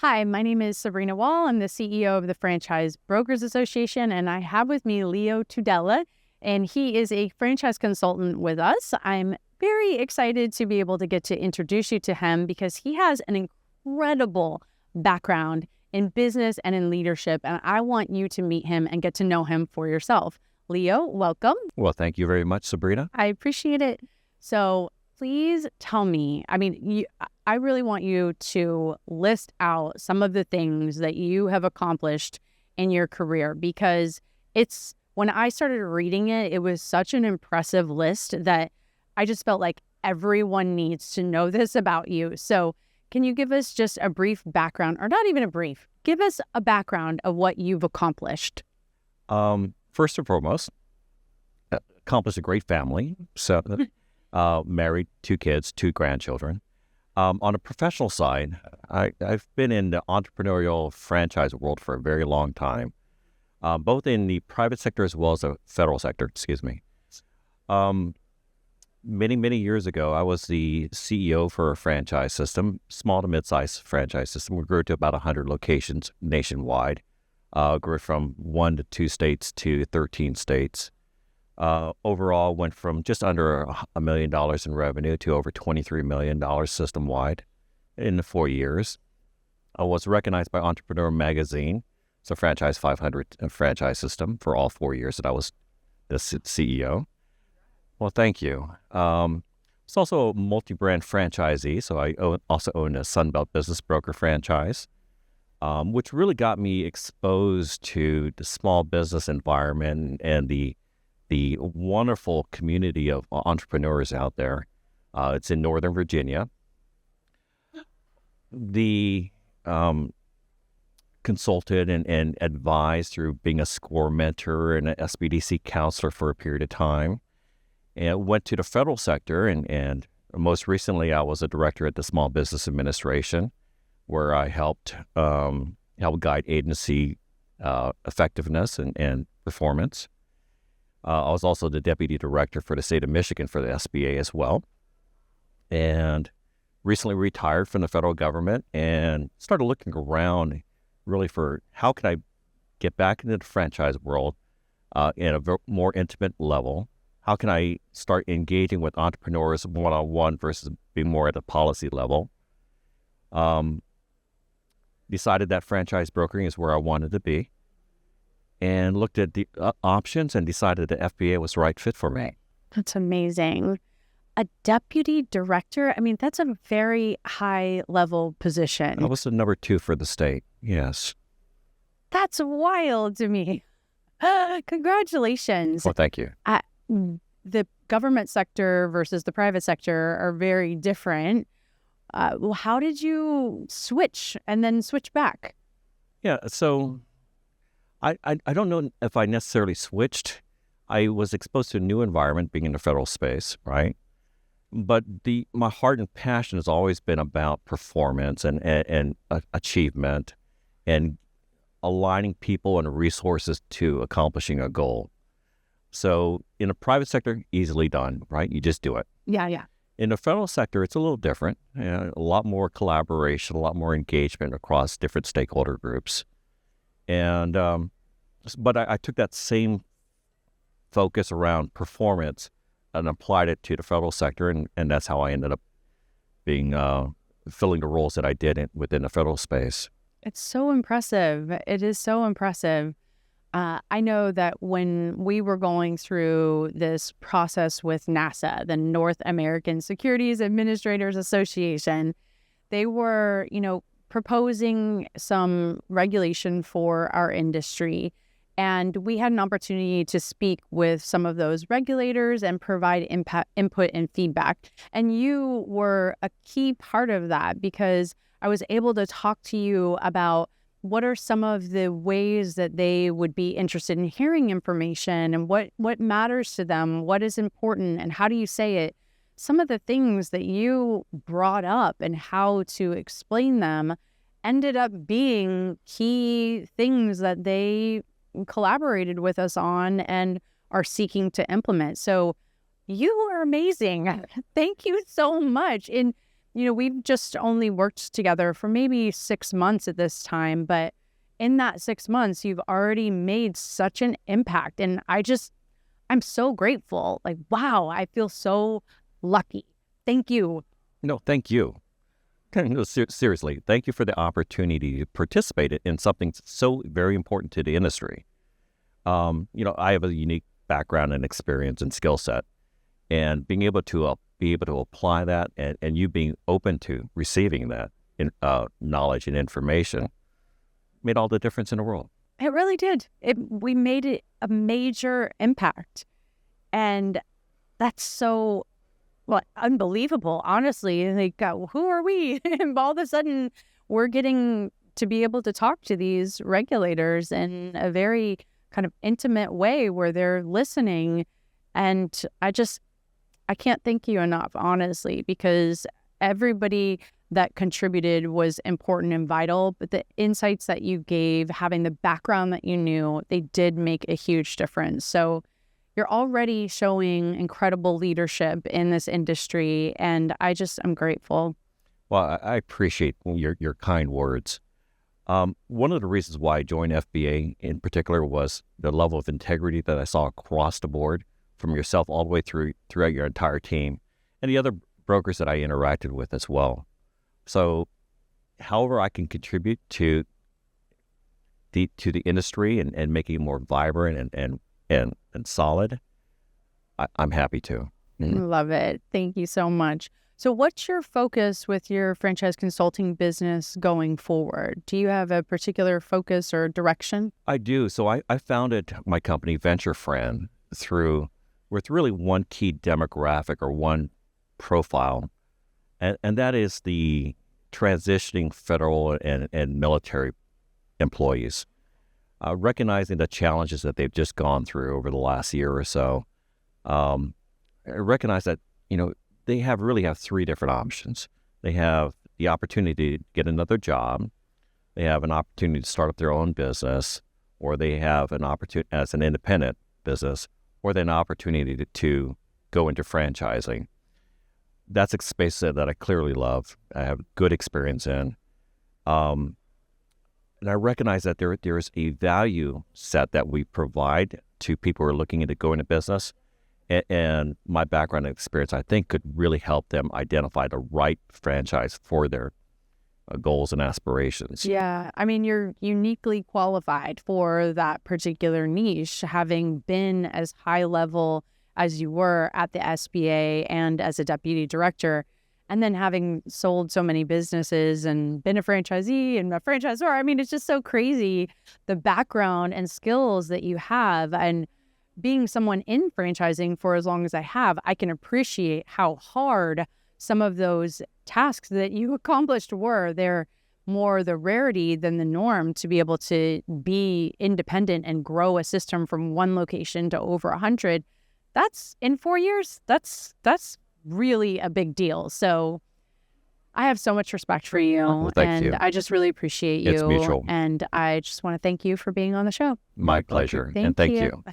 Hi, my name is Sabrina Wall. I'm the CEO of the Franchise Brokers Association, and I have with me Leo Tudella, and he is a franchise consultant with us. I'm very excited to be able to get to introduce you to him because he has an incredible background in business and in leadership, and I want you to meet him and get to know him for yourself. Leo, welcome. Well, thank you very much, Sabrina. I appreciate it. So please tell me, I really want you to list out some of the things that you have accomplished in your career, because when I started reading it, it was such an impressive list that I just felt like everyone needs to know this about you. So can you give us just a brief background, or not even a brief, give us a background of what you've accomplished? First and foremost, accomplished a great family. So married, 2 kids, 2 grandchildren. On a professional side, I've been in the entrepreneurial franchise world for a very long time, both in the private sector as well as the federal sector, Many years ago, I was the CEO for a franchise system, small to mid-sized franchise system. We grew to about 100 locations nationwide, grew from 1 to 2 states to 13 states. Overall, went from just under $1 million in revenue to over $23 million system-wide in 4 years. I was recognized by Entrepreneurial magazine, so Franchise 500 franchise system, for all 4 years that I was the CEO. Well, thank you. It's also a multi-brand franchisee, so I also own a Sunbelt Business Broker franchise, which really got me exposed to the small business environment and the wonderful community of entrepreneurs out there. It's in Northern Virginia. The consulted and advised through being a SCORE mentor and an SBDC counselor for a period of time, and went to the federal sector. And most recently, I was a director at the Small Business Administration, where I help guide agency effectiveness and performance. I was also the deputy director for the state of Michigan for the SBA as well, and recently retired from the federal government and started looking around really for how can I get back into the franchise world in a more intimate level. How can I start engaging with entrepreneurs one-on-one versus being more at a policy level? Decided that franchise brokering is where I wanted to be, and looked at the options and decided that FBA was the right fit for me. That's amazing. A deputy director, that's a very high level position. I was the number 2 for the state, yes. That's wild to me. Congratulations. Well, thank you. The government sector versus the private sector are very different. How did you switch and then switch back? Yeah, so I don't know if I necessarily switched. I was exposed to a new environment being in the federal space, right? But my heart and passion has always been about performance and achievement and aligning people and resources to accomplishing a goal. So in the private sector, easily done, right? You just do it. Yeah. In the federal sector, it's a little different. A lot more collaboration, a lot more engagement across different stakeholder groups. And but I took that same focus around performance and applied it to the federal sector, and that's how I ended up being filling the roles that I did within the federal space. It's so impressive. It is so impressive. I know that when we were going through this process with NASA, the North American Securities Administrators Association, they were, proposing some regulation for our industry. And we had an opportunity to speak with some of those regulators and provide input and feedback. And you were a key part of that, because I was able to talk to you about what are some of the ways that they would be interested in hearing information, and what matters to them, what is important, and how do you say it. Some of the things that you brought up and how to explain them ended up being key things that they collaborated with us on and are seeking to implement. So you are amazing. Thank you so much. And we've just only worked together for maybe 6 months at this time, but in that 6 months, you've already made such an impact. And I'm so grateful. Like, wow, I feel so lucky. Thank you. No, thank you. No, seriously, thank you for the opportunity to participate in something so very important to the industry. I have a unique background and experience and skill set, and being able to apply that, and you being open to receiving that knowledge and information made all the difference in the world. It really did. We made it a major impact, and that's so unbelievable. Honestly, like, who are we? And all of a sudden, we're getting to be able to talk to these regulators in a very kind of intimate way where they're listening. And I can't thank you enough, honestly, because everybody that contributed was important and vital, but the insights that you gave, having the background that you knew, they did make a huge difference. So you're already showing incredible leadership in this industry, and I'm grateful. Well, I appreciate your kind words. One of the reasons why I joined FBA in particular was the level of integrity that I saw across the board, from yourself all the way throughout your entire team, and the other brokers that I interacted with as well. So, however I can contribute to the industry and making it more vibrant and solid, I'm happy to. Love it. Thank you so much. So what's your focus with your franchise consulting business going forward? Do you have a particular focus or direction? I do. So I founded my company, Venture Friend, with really one key demographic or one profile, and that is the transitioning federal and military employees. Recognizing the challenges that they've just gone through over the last year or so, I recognize that, they really have three different options. They have the opportunity to get another job, they have an opportunity to start up their own business, or they have an opportunity as an independent business, or then an opportunity to go into franchising. That's a space that I clearly love, I have good experience in. And I recognize that there is a value set that we provide to people who are looking into going into business. And my background and experience, I think, could really help them identify the right franchise for their goals and aspirations. Yeah. I mean, you're uniquely qualified for that particular niche, having been as high level as you were at the SBA and as a deputy director, and then having sold so many businesses and been a franchisee and a franchisor. I mean, it's just so crazy, the background and skills that you have. And being someone in franchising for as long as I have, I can appreciate how hard some of those tasks that you accomplished were. They're more the rarity than the norm to be able to be independent and grow a system from one location to over 100. That's in 4 years. That's really a big deal. So I have so much respect for you. Well, thank you. I just really appreciate you. It's mutual. And I just want to thank you for being on the show. My pleasure. Thank you.